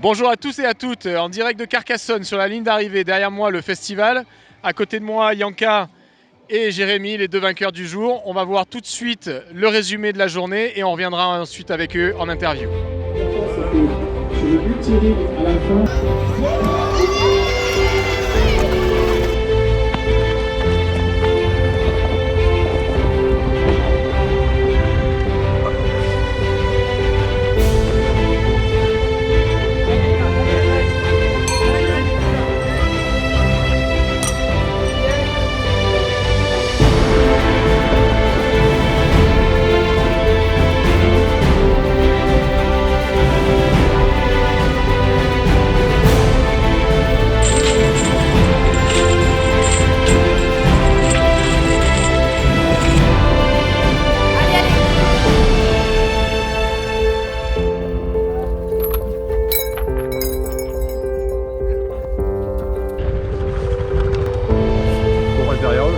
Bonjour à tous et à toutes, en direct de Carcassonne sur la ligne d'arrivée. Derrière moi, le festival. À côté de moi, Yanka et Jérémy, les deux vainqueurs du jour. On va voir tout de suite le résumé de la journée et on reviendra ensuite avec eux en interview. C'est le but tiré à la fin. Derrière eux.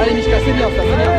Allez Mishka, c'est bien ça, c'est bien.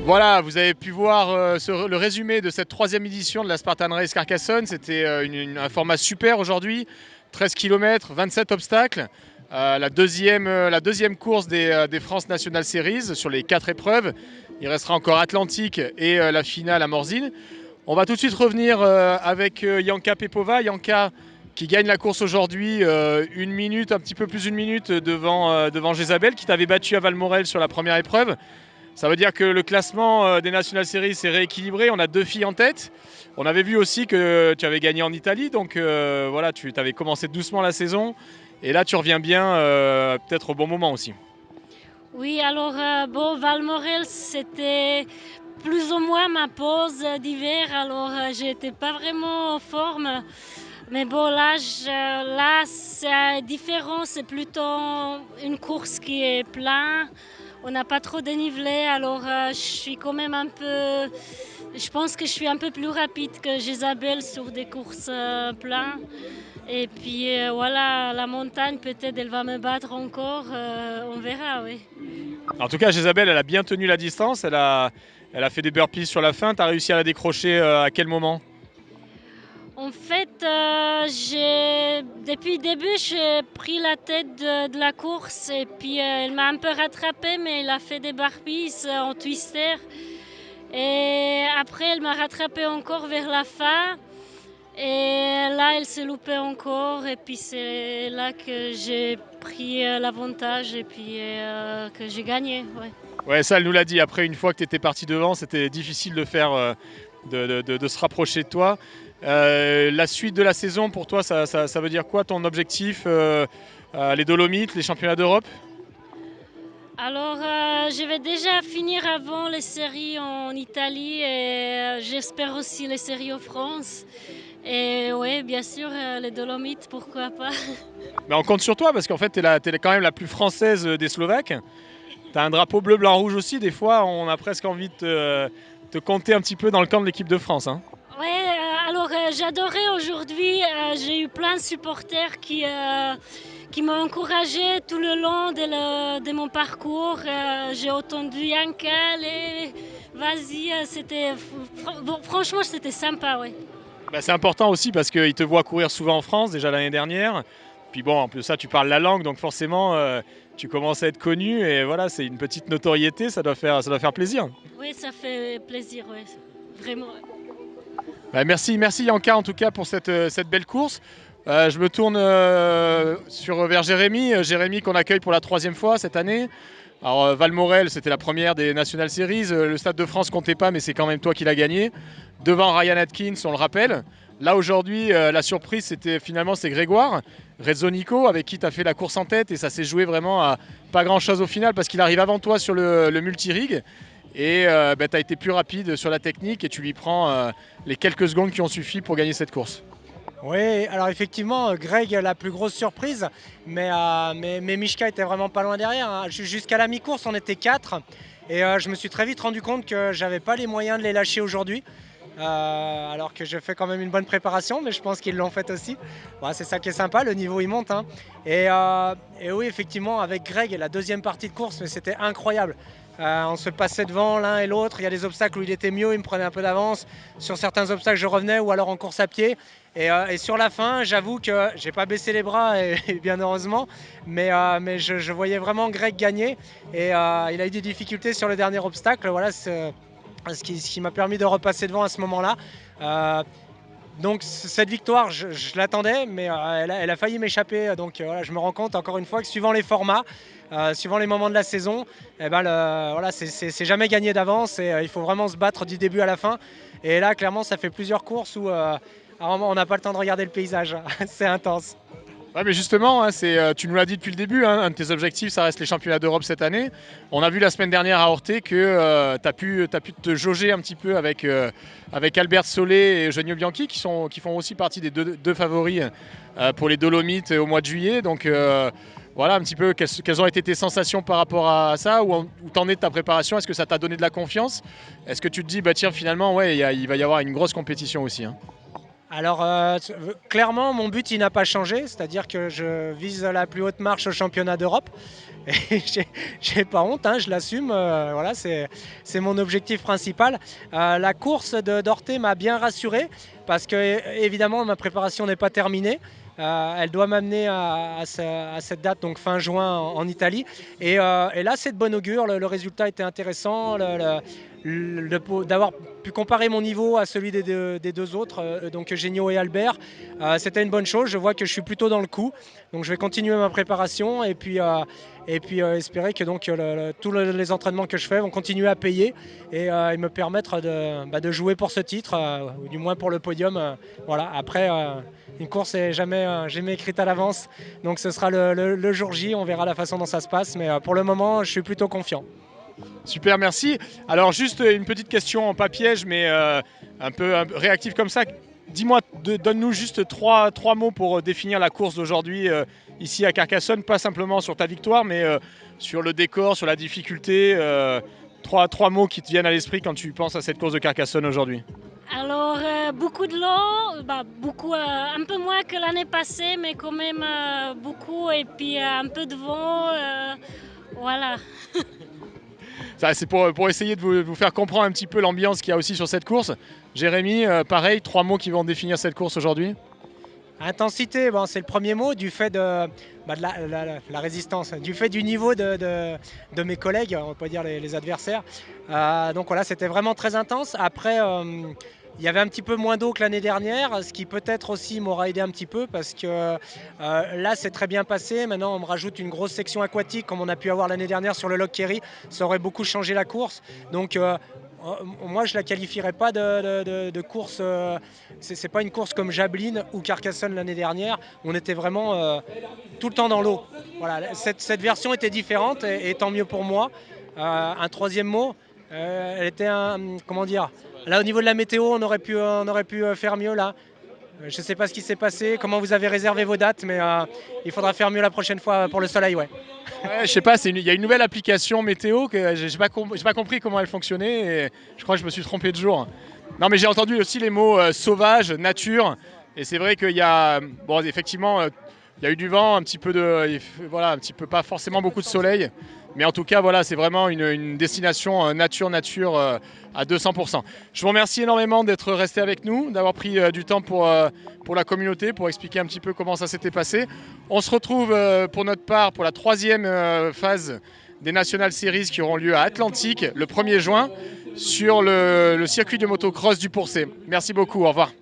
Voilà, vous avez pu voir le résumé de cette 3e édition de la Spartan Race Carcassonne. C'était un format super aujourd'hui, 13 km, 27 obstacles. La deuxième course des France National Series sur les 4 épreuves. Il restera encore Atlantique et la finale à Morzine. On va tout de suite revenir avec Janka Pepova. Janka qui gagne la course aujourd'hui, un petit peu plus d'une minute devant Jezabel, qui t'avait battu à Valmorel sur la première épreuve. Ça veut dire que le classement des National Series s'est rééquilibré. On a 2 filles en tête. On avait vu aussi que tu avais gagné en Italie. Donc voilà, tu avais commencé doucement la saison. Et là, tu reviens bien, peut-être au bon moment aussi. Oui, alors Valmorel, c'était plus ou moins ma pause d'hiver. Alors j'étais pas vraiment en forme. Mais bon, là c'est différent. C'est plutôt une course qui est pleine. On n'a pas trop dénivelé, alors je suis quand même un peu... Je pense que je suis un peu plus rapide que Jezabel sur des courses pleines. Et puis voilà, la montagne, peut-être elle va me battre encore, on verra, oui. En tout cas, Jezabel, elle a bien tenu la distance, elle a fait des burpees sur la fin. Tu as réussi à la décrocher à quel moment ? En fait, depuis le début, j'ai pris la tête de la course et puis elle m'a un peu rattrapée, mais elle a fait des burpees en twister. Et après, elle m'a rattrapée encore vers la fin. Et là, elle s'est loupée encore. Et puis c'est là que j'ai pris l'avantage et puis que j'ai gagné. Ouais, ça, elle nous l'a dit. Après, une fois que tu étais parti devant, c'était difficile de faire, de se rapprocher de toi. La suite de la saison, pour toi, ça veut dire quoi ton objectif les Dolomites, les championnats d'Europe ? Alors, je vais déjà finir avant les séries en Italie et j'espère aussi les séries en France. Et oui, bien sûr, les Dolomites, pourquoi pas. Mais on compte sur toi parce qu'en fait, tu es quand même la plus française des Slovaques. Tu as un drapeau bleu, blanc, rouge aussi. Des fois, on a presque envie de te compter un petit peu dans le camp de l'équipe de France. Hein. Oui, alors j'adorais aujourd'hui. J'ai eu plein de supporters qui m'ont encouragé tout le long de mon parcours. J'ai entendu Janka, vas-y, franchement, c'était sympa, oui. Bah, c'est important aussi parce qu'ils te voient courir souvent en France, déjà l'année dernière. Puis bon, en plus ça, tu parles la langue, donc forcément, tu commences à être connu. Et voilà, c'est une petite notoriété, ça doit faire plaisir. Oui, ça fait plaisir, oui, vraiment. Bah, merci Janka en tout cas pour cette belle course. Je me tourne vers Jérémy qu'on accueille pour la 3e fois cette année. Alors Valmorel, c'était la première des National Series. Le Stade de France comptait pas, mais c'est quand même toi qui l'as gagné. Devant Ryan Atkins, on le rappelle. Là aujourd'hui, la surprise, c'est Grégoire Rezzonico avec qui tu as fait la course en tête. Et ça s'est joué vraiment à pas grand-chose au final parce qu'il arrive avant toi sur le multi-rig. Et tu as été plus rapide sur la technique et tu lui prends les quelques secondes qui ont suffi pour gagner cette course. Oui, alors effectivement, Greg, la plus grosse surprise, mais Mishka était vraiment pas loin derrière. Hein. Jusqu'à la mi-course, on était 4 et je me suis très vite rendu compte que j'avais pas les moyens de les lâcher aujourd'hui. Alors que je fais quand même une bonne préparation, mais je pense qu'ils l'ont fait aussi. Bon, c'est ça qui est sympa, le niveau il monte. Hein. Et oui, effectivement, avec Greg, la deuxième partie de course, mais c'était incroyable. On se passait devant l'un et l'autre. Il y a des obstacles où il était mieux, il me prenait un peu d'avance. Sur certains obstacles, je revenais ou alors en course à pied. Et sur la fin, j'avoue que j'ai pas baissé les bras, et bien heureusement, mais je voyais vraiment Greg gagner. Et il a eu des difficultés sur le dernier obstacle. Voilà, ce qui m'a permis de repasser devant à ce moment-là. Donc cette victoire, je l'attendais, mais elle a failli m'échapper. Donc voilà, je me rends compte encore une fois que suivant les formats, suivant les moments de la saison, voilà, c'est jamais gagné d'avance et il faut vraiment se battre du début à la fin. Et là, clairement, ça fait plusieurs courses où on n'a pas le temps de regarder le paysage. C'est intense. Ouais, mais justement, hein, tu nous l'as dit depuis le début, hein, un de tes objectifs, ça reste les championnats d'Europe cette année. On a vu la semaine dernière à Orte que tu as pu te jauger un petit peu avec Albert Solé et Eugenio Bianchi qui font aussi partie des deux favoris pour les Dolomites au mois de juillet. Donc voilà un petit peu quelles ont été tes sensations par rapport à ça, où t'en es de ta préparation. Est-ce que ça t'a donné de la confiance? Est-ce que tu te dis, bah tiens, finalement, ouais, il va y avoir une grosse compétition aussi, hein. Alors, clairement, mon but, il n'a pas changé, c'est-à-dire que je vise la plus haute marche au championnat d'Europe. Et j'ai pas honte, hein, je l'assume, voilà, c'est mon objectif principal. La course d'Orthé m'a bien rassuré, parce que évidemment, ma préparation n'est pas terminée. Elle doit m'amener à cette date, donc fin juin en Italie. Et là, c'est de bon augure, le résultat était intéressant. D'avoir pu comparer mon niveau à celui des deux autres, donc Eugenio et Albert, c'était une bonne chose. Je vois que je suis plutôt dans le coup, donc je vais continuer ma préparation et puis espérer que donc tous les entraînements que je fais vont continuer à payer et me permettre de jouer pour ce titre, ou du moins pour le podium. Voilà. Après, une course n'est jamais écrite à l'avance, donc ce sera le jour J, on verra la façon dont ça se passe, mais pour le moment, je suis plutôt confiant. Super, merci. Alors juste une petite question, pas piège, mais un peu réactive comme ça. Dis-moi, donne-nous juste trois mots pour définir la course d'aujourd'hui ici à Carcassonne, pas simplement sur ta victoire, mais sur le décor, sur la difficulté. Trois mots qui te viennent à l'esprit quand tu penses à cette course de Carcassonne aujourd'hui. Alors, beaucoup de l'eau, beaucoup, un peu moins que l'année passée, mais quand même beaucoup, et puis un peu de vent, voilà. C'est pour essayer de vous faire comprendre un petit peu l'ambiance qu'il y a aussi sur cette course. Jérémy, pareil, trois mots qui vont définir cette course aujourd'hui. Intensité, bon, c'est le premier mot, du fait de la résistance, du fait du niveau de mes collègues, on peut dire les adversaires. Donc voilà, c'était vraiment très intense. Après, il y avait un petit peu moins d'eau que l'année dernière, ce qui peut-être aussi m'aura aidé un petit peu parce que là, c'est très bien passé. Maintenant, on me rajoute une grosse section aquatique comme on a pu avoir l'année dernière sur le Loch Kerry. Ça aurait beaucoup changé la course. Donc, moi, je ne la qualifierais pas de course. C'est pas une course comme Jablin ou Carcassonne l'année dernière. On était vraiment tout le temps dans l'eau. Voilà, cette version était différente et tant mieux pour moi. Un troisième mot, elle était comment dire. Là, au niveau de la météo, on aurait pu faire mieux là. Je ne sais pas ce qui s'est passé, comment vous avez réservé vos dates, mais il faudra faire mieux la prochaine fois pour le soleil, ouais. Ouais, je sais pas, il y a une nouvelle application météo que j'ai pas compris comment elle fonctionnait et je crois que je me suis trompé de jour. Non mais j'ai entendu aussi les mots sauvage, nature et c'est vrai qu'il y a bon effectivement il y a eu du vent, un petit peu voilà, un petit peu pas forcément beaucoup de soleil, mais en tout cas voilà, c'est vraiment une destination nature à 200%. Je vous remercie énormément d'être resté avec nous, d'avoir pris du temps pour la communauté, pour expliquer un petit peu comment ça s'était passé. On se retrouve pour notre part pour la troisième phase des National Series qui auront lieu à Atlantique le 1er juin sur le circuit de motocross du Pourcé. Merci beaucoup, au revoir.